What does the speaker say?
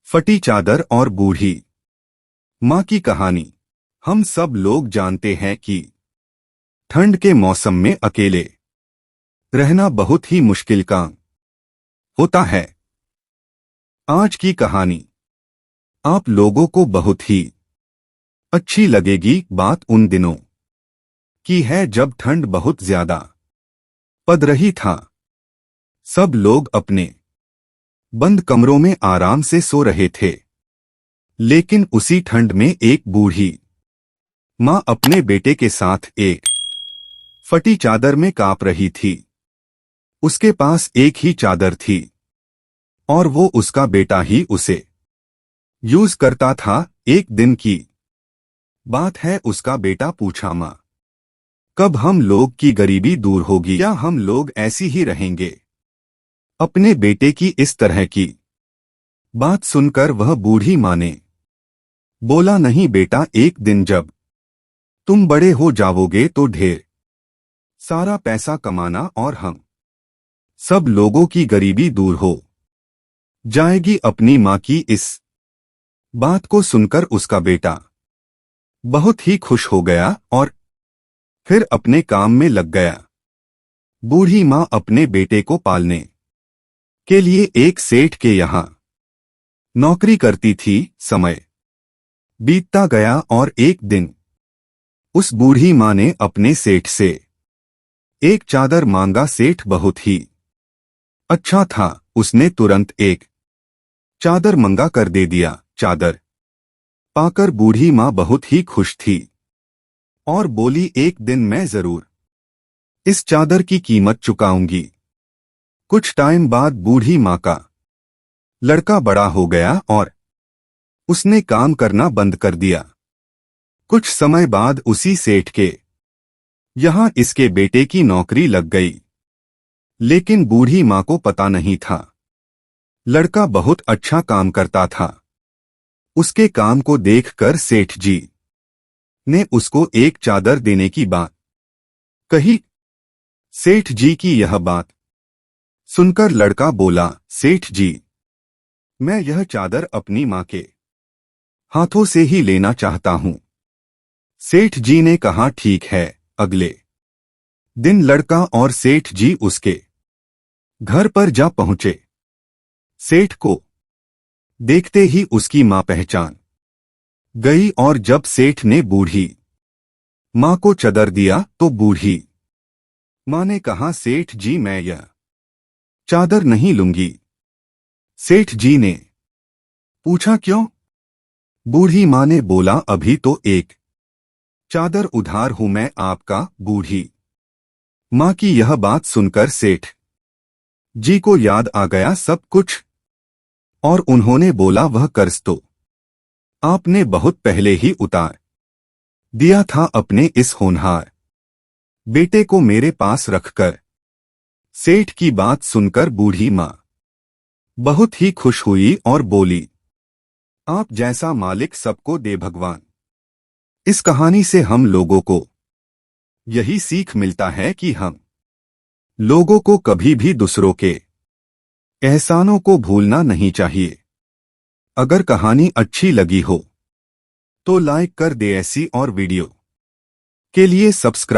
फटी चादर और बूढ़ी माँ की कहानी। हम सब लोग जानते हैं कि ठंड के मौसम में अकेले रहना बहुत ही मुश्किल काम होता है। आज की कहानी आप लोगों को बहुत ही अच्छी लगेगी। बात उन दिनों की है जब ठंड बहुत ज्यादा पड़ रही था। सब लोग अपने बंद कमरों में आराम से सो रहे थे, लेकिन उसी ठंड में एक बूढ़ी माँ अपने बेटे के साथ एक फटी चादर में कांप रही थी। उसके पास एक ही चादर थी और वो उसका बेटा ही उसे यूज करता था। एक दिन की बात है, उसका बेटा पूछा, माँ, कब हम लोग की गरीबी दूर होगी? क्या हम लोग ऐसी ही रहेंगे? अपने बेटे की इस तरह की बात सुनकर वह बूढ़ी माँ ने बोला, नहीं बेटा, एक दिन जब तुम बड़े हो जाओगे तो ढेर सारा पैसा कमाना और हम सब लोगों की गरीबी दूर हो जाएगी। अपनी माँ की इस बात को सुनकर उसका बेटा बहुत ही खुश हो गया और फिर अपने काम में लग गया। बूढ़ी माँ अपने बेटे को पालने के लिए एक सेठ के यहाँ नौकरी करती थी। समय बीतता गया और एक दिन उस बूढ़ी माँ ने अपने सेठ से एक चादर मांगा। सेठ बहुत ही अच्छा था, उसने तुरंत एक चादर मंगा कर दे दिया। चादर पाकर बूढ़ी माँ बहुत ही खुश थी और बोली, एक दिन मैं जरूर इस चादर की कीमत चुकाऊंगी। कुछ टाइम बाद बूढ़ी माँ का लड़का बड़ा हो गया और उसने काम करना बंद कर दिया। कुछ समय बाद उसी सेठ के यहाँ इसके बेटे की नौकरी लग गई, लेकिन बूढ़ी माँ को पता नहीं था। लड़का बहुत अच्छा काम करता था। उसके काम को देखकर सेठ जी ने उसको एक चादर देने की बात कही। सेठ जी की यह बात सुनकर लड़का बोला, सेठ जी, मैं यह चादर अपनी माँ के हाथों से ही लेना चाहता हूं। सेठ जी ने कहा, ठीक है। अगले दिन लड़का और सेठ जी उसके घर पर जा पहुंचे। सेठ को देखते ही उसकी मां पहचान गई और जब सेठ ने बूढ़ी मां को चादर दिया तो बूढ़ी मां ने कहा, सेठ जी, मैं यह चादर नहीं लूंगी। सेठ जी ने पूछा, क्यों? बूढ़ी मां ने बोला, अभी तो एक चादर उधार हूं मैं आपका। बूढ़ी मां की यह बात सुनकर सेठ जी को याद आ गया सब कुछ और उन्होंने बोला, वह कर्ज तो आपने बहुत पहले ही उतार दिया था। अपने इस होनहार बेटे को मेरे पास रखकर। सेठ की बात सुनकर बूढ़ी मां बहुत ही खुश हुई और बोली, आप जैसा मालिक सबको दे भगवान। इस कहानी से हम लोगों को यही सीख मिलता है कि हम लोगों को कभी भी दूसरों के एहसानों को भूलना नहीं चाहिए। अगर कहानी अच्छी लगी हो तो लाइक कर दे। ऐसी और वीडियो के लिए सब्सक्राइब